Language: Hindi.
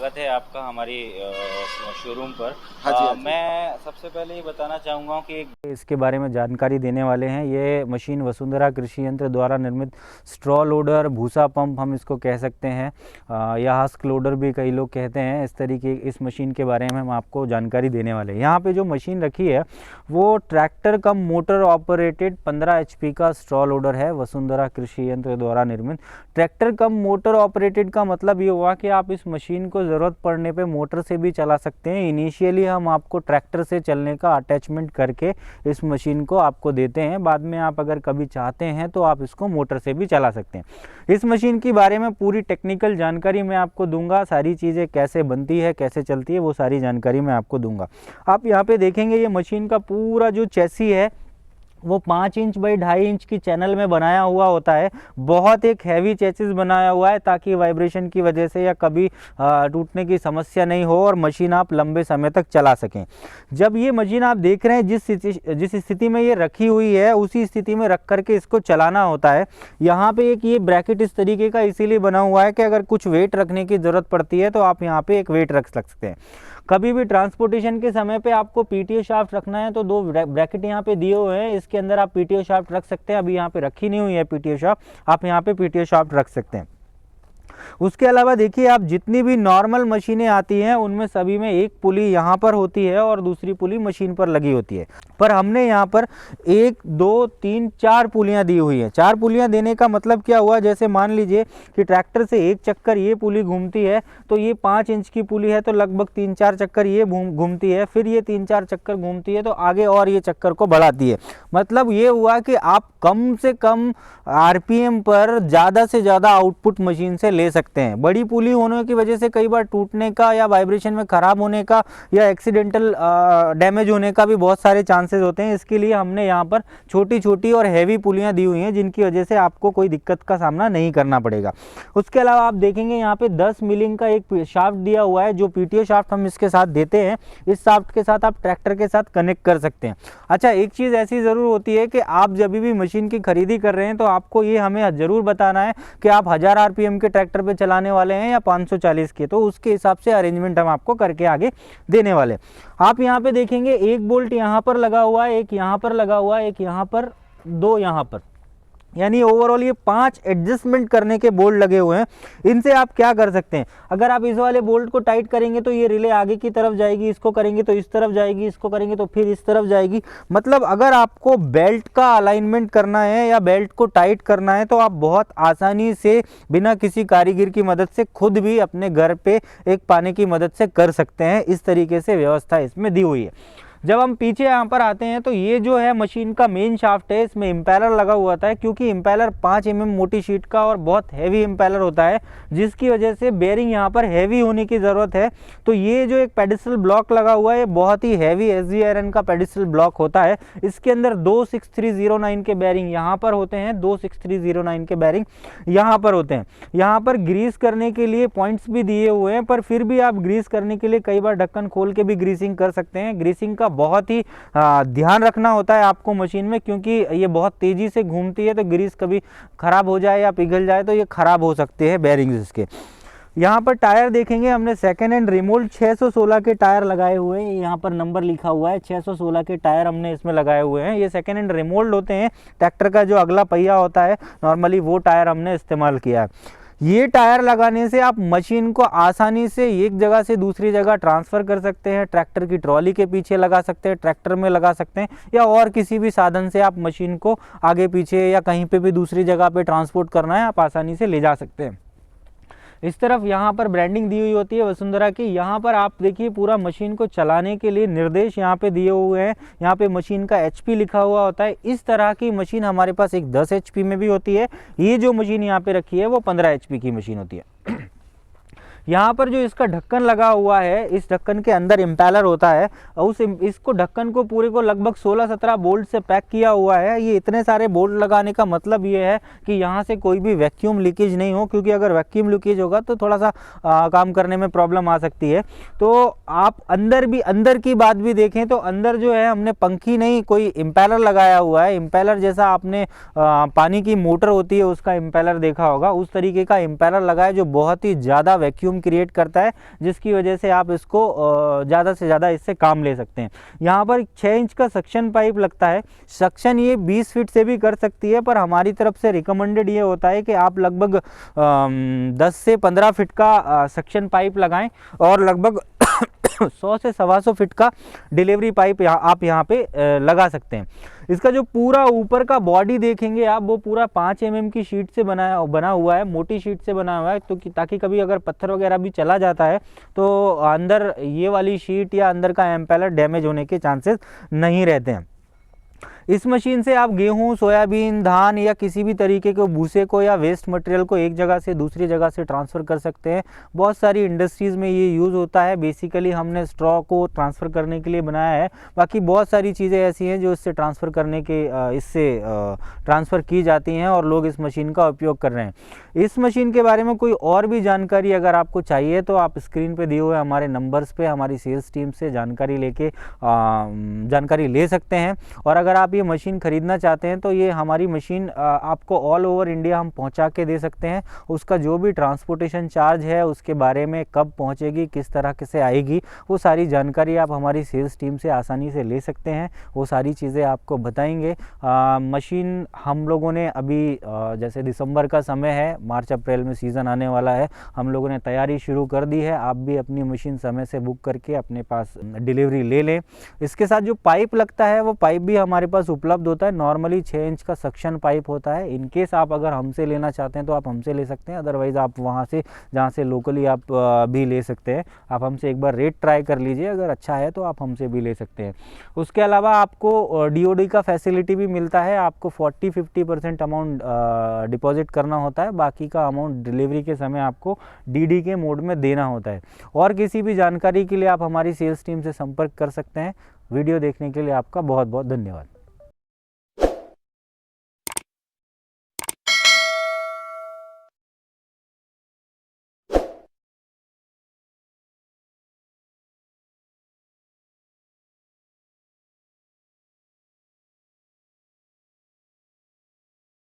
स्वागत है आपका हमारी शोरूम पर। हाँ जी, हाँ जी। मैं सबसे पहले ये बताना चाहूँगा कि इसके बारे में जानकारी देने वाले हैं। ये मशीन वसुंधरा कृषि यंत्र द्वारा निर्मित स्ट्रॉ लोडर, भूसा पंप हम इसको कह सकते हैं, या हस्क लोडर भी कई लोग कहते हैं। इस तरीके इस मशीन के बारे में हम आपको जानकारी देने वाले हैं। यहाँ पे जो मशीन रखी है वो ट्रैक्टर कम मोटर ऑपरेटेड 15 HP का स्ट्रॉ लोडर है, वसुंधरा कृषि यंत्र द्वारा निर्मित। ट्रैक्टर कम मोटर ऑपरेटेड का मतलब ये हुआ कि आप इस मशीन को ज़रूरत पड़ने पे मोटर से भी चला सकते हैं। इनिशियली हम आपको ट्रैक्टर से चलने का अटैचमेंट करके इस मशीन को आपको देते हैं। बाद में आप अगर कभी चाहते हैं तो आप इसको मोटर से भी चला सकते हैं। इस मशीन के बारे में पूरी टेक्निकल जानकारी मैं आपको दूंगा। सारी चीज़ें कैसे बनती है, कैसे चलती है, वो सारी जानकारी मैं आपको दूंगा। आप यहाँ पे देखेंगे ये मशीन का पूरा जो चेसी है वो 5 इंच बाई 2.5 इंच की चैनल में बनाया हुआ होता है। बहुत एक हैवी चेसिस बनाया हुआ है ताकि वाइब्रेशन की वजह से या कभी टूटने की समस्या नहीं हो और मशीन आप लंबे समय तक चला सकें। जब ये मशीन आप देख रहे हैं जिस स्थिति में ये रखी हुई है उसी स्थिति में रख करके इसको चलाना होता है। यहाँ पे एक ये ब्रैकेट इस तरीके का इसीलिए बना हुआ है कि अगर कुछ वेट रखने की ज़रूरत पड़ती है तो आप यहाँ पे एक वेट रख सकते हैं। कभी भी ट्रांसपोर्टेशन के समय पे आपको पीटीओ शाफ्ट रखना है तो 2 ब्रैकेट यहाँ पे दिए हुए हैं, इसके अंदर आप पीटीओ शाफ्ट रख सकते हैं। अभी यहाँ पे रखी नहीं हुई है पीटीओ शाफ्ट, आप यहाँ पे पीटीओ शाफ्ट रख सकते हैं। उसके अलावा देखिए आप जितनी भी नॉर्मल मशीनें आती हैं उनमें सभी में एक पुली यहाँ पर होती है और दूसरी पुली मशीन पर लगी होती है, पर हमने यहाँ पर 1 2 3 4 पुलियाँ दी हुई हैं। 4 पुलियाँ देने का मतलब क्या हुआ, जैसे मान लीजिए कि ट्रैक्टर से एक चक्कर ये पुली घूमती है तो ये 5 इंच की पुली है तो लगभग 3-4 चक्कर ये घूमती है, फिर ये 3-4 चक्कर घूमती है तो आगे और ये चक्कर को बढ़ाती है। मतलब ये हुआ कि आप कम से कम आरपीएम पर ज़्यादा से ज़्यादा आउटपुट मशीन से ले सकते हैं। बड़ी पुली होने की वजह से कई बार टूटने का या वाइब्रेशन में ख़राब होने का या एक्सीडेंटल डैमेज होने का भी बहुत सारे चांसेस होते हैं। इसके लिए हमने यहाँ पर छोटी छोटी और हैवी पुलियाँ दी हुई हैं जिनकी वजह से आपको कोई दिक्कत का सामना नहीं करना पड़ेगा। उसके अलावा आप देखेंगे यहाँ पे 10 मिलिंग का एक शाफ्ट दिया हुआ है जो पीटीओ शाफ्ट हम इसके साथ देते हैं। इस शाफ्ट के साथ आप ट्रैक्टर के साथ कनेक्ट कर सकते हैं। अच्छा, एक चीज़ ऐसी ज़रूर होती है कि आप जब भी मशीन की खरीदी कर रहे हैं तो आपको ये हमें ज़रूर बताना है कि आप 1000 आरपीएम के ट्रैक्टर पे चलाने वाले हैं या 540 के, तो उसके हिसाब से अरेंजमेंट हम आपको करके आगे देने वाले। आप यहाँ पे देखेंगे एक बोल्ट यहाँ पर लगा हुआ है, एक यहाँ पर लगा हुआ है, एक यहाँ पर, 2 यहाँ पर, यानी ओवरऑल ये 5 एडजस्टमेंट करने के बोल्ट लगे हुए हैं। इनसे आप क्या कर सकते हैं, अगर आप इस वाले बोल्ट को टाइट करेंगे तो ये रिले आगे की तरफ जाएगी, इसको करेंगे तो इस तरफ जाएगी, इसको करेंगे तो फिर इस तरफ जाएगी। मतलब अगर आपको बेल्ट का अलाइनमेंट करना है या बेल्ट को टाइट करना है तो आप बहुत आसानी से बिना किसी कारीगर की मदद से खुद भी अपने घर पे एक पाने की मदद से कर सकते हैं। इस तरीके से व्यवस्था इसमें दी हुई है। जब हम पीछे यहाँ पर आते हैं तो ये जो है मशीन का मेन शाफ्ट है, इसमें इम्पेलर लगा हुआ था क्योंकि इम्पेलर 5 mm मोटी शीट का और बहुत हैवी इम्पेलर होता है जिसकी वजह से बेयरिंग यहाँ पर हैवी होने की ज़रूरत है। तो ये जो एक पेडिसल ब्लॉक लगा हुआ है बहुत ही हैवी एसजी आयरन का पेडिसल ब्लॉक होता है। इसके अंदर 26309 के बेयरिंग यहाँ पर होते हैं, 26309 के बेयरिंग यहाँ पर होते हैं। यहाँ पर ग्रीस करने के लिए पॉइंट्स भी दिए हुए हैं, पर फिर भी आप ग्रीस करने के लिए कई बार ढक्कन खोल के भी ग्रीसिंग कर सकते हैं। ग्रीसिंग का बहुत ही ध्यान रखना होता है आपको मशीन में, क्योंकि ये बहुत तेजी से घूमती है तो ग्रीस कभी खराब हो जाए या पिघल जाए तो ये खराब हो सकते हैं बेयरिंग्स इसके। यहाँ पर टायर देखेंगे हमने सेकेंड हैंड रिमोल्ड 616 के टायर लगाए हुए हैं। यहाँ पर नंबर लिखा हुआ है 616 के टायर हमने इसमें लगाए हुए हैं। ये सेकेंड हैंड रिमोल्ड होते हैं, ट्रैक्टर का जो अगला पहिया होता है नॉर्मली वो टायर हमने इस्तेमाल किया है। ये टायर लगाने से आप मशीन को आसानी से एक जगह से दूसरी जगह ट्रांसफ़र कर सकते हैं। ट्रैक्टर की ट्रॉली के पीछे लगा सकते हैं, ट्रैक्टर में लगा सकते हैं, या और किसी भी साधन से आप मशीन को आगे पीछे या कहीं पे भी दूसरी जगह पे ट्रांसपोर्ट करना है आप आसानी से ले जा सकते हैं। इस तरफ यहाँ पर ब्रांडिंग दी हुई होती है वसुंधरा की। यहाँ पर आप देखिए पूरा मशीन को चलाने के लिए निर्देश यहाँ पे दिए हुए हैं। यहाँ पे मशीन का HP लिखा हुआ होता है। इस तरह की मशीन हमारे पास एक 10 HP में भी होती है। ये जो मशीन यहाँ पे रखी है वो 15 HP की मशीन होती है। यहाँ पर जो इसका ढक्कन लगा हुआ है, इस ढक्कन के अंदर इम्पेलर होता है और इसको ढक्कन को पूरे को लगभग 16-17 बोल्ट से पैक किया हुआ है। ये इतने सारे बोल्ट लगाने का मतलब ये है कि यहाँ से कोई भी वैक्यूम लीकेज नहीं हो, क्योंकि अगर वैक्यूम लीकेज होगा तो थोड़ा सा काम करने में प्रॉब्लम आ सकती है। तो आप अंदर की बात भी देखें तो अंदर जो है हमने पंखी नहीं, कोई इम्पेलर लगाया हुआ है। इम्पेलर जैसा आपने पानी की मोटर होती है उसका इम्पेलर देखा होगा, उस तरीके का इम्पेलर लगा है जो बहुत ही ज़्यादा वैक्यूम वॉल्यूम क्रिएट करता है, जिसकी वजह से आप इसको ज़्यादा से ज़्यादा इससे काम ले सकते हैं। यहाँ पर 6 इंच का सक्शन पाइप लगता है। सक्शन ये 20 फीट से भी कर सकती है, पर हमारी तरफ से रिकमेंडेड ये होता है कि आप लगभग 10 से 15 फीट का सक्शन पाइप लगाएं और लगभग 100 से 125 फीट का डिलीवरी पाइप आप यहाँ पे लगा सकते हैं। इसका जो पूरा ऊपर का बॉडी देखेंगे आप, वो पूरा 5 mm की शीट से बना हुआ है, मोटी शीट से बना हुआ है, तो ताकि कभी अगर पत्थर वगैरह भी चला जाता है तो अंदर ये वाली शीट या अंदर का एम्पेलर डैमेज होने के चांसेस नहीं रहते हैं। इस मशीन से आप गेहूं, सोयाबीन, धान या किसी भी तरीके के भूसे को या वेस्ट मटेरियल को एक जगह से दूसरी जगह से ट्रांसफ़र कर सकते हैं। बहुत सारी इंडस्ट्रीज़ में ये यूज़ होता है। बेसिकली हमने स्ट्रॉ को ट्रांसफ़र करने के लिए बनाया है, बाकी बहुत सारी चीज़ें ऐसी हैं जो इससे ट्रांसफ़र की जाती हैं और लोग इस मशीन का उपयोग कर रहे हैं। इस मशीन के बारे में कोई और भी जानकारी अगर आपको चाहिए तो आप स्क्रीन पर दिए हुए हमारे नंबर्स पर हमारी सेल्स टीम से जानकारी ले सकते हैं। और अगर आप ये मशीन ख़रीदना चाहते हैं तो ये हमारी मशीन आपको ऑल ओवर इंडिया हम पहुंचा के दे सकते हैं। उसका जो भी ट्रांसपोर्टेशन चार्ज है, उसके बारे में, कब पहुंचेगी, किस तरह से आएगी, वो सारी जानकारी आप हमारी सेल्स टीम से आसानी से ले सकते हैं। वो सारी चीज़ें आपको बताएंगे। मशीन हम लोगों ने अभी जैसे दिसंबर का समय है, मार्च अप्रैल में सीज़न आने वाला है, हम लोगों ने तैयारी शुरू कर दी है। आप भी अपनी मशीन समय से बुक करके अपने पास डिलीवरी ले लें। इसके साथ जो पाइप लगता है वो पाइप भी हमारे पास उपलब्ध होता है। नॉर्मली 6 इंच का सक्शन पाइप होता है। इन केस आप अगर हमसे लेना चाहते हैं तो आप हमसे ले सकते हैं, अदरवाइज़ आप वहाँ से जहाँ से लोकली आप भी ले सकते हैं। आप हमसे एक बार रेट ट्राई कर लीजिए, अगर अच्छा है तो आप हमसे भी ले सकते हैं। उसके अलावा आपको DOD का फैसिलिटी भी मिलता है। आपको 40-50% अमाउंट डिपॉजिट करना होता है, बाकी का अमाउंट डिलीवरी के समय आपको DD के मोड में देना होता है। और किसी भी जानकारी के लिए आप हमारी सेल्स टीम से संपर्क कर सकते हैं। वीडियो देखने के लिए आपका बहुत बहुत धन्यवाद।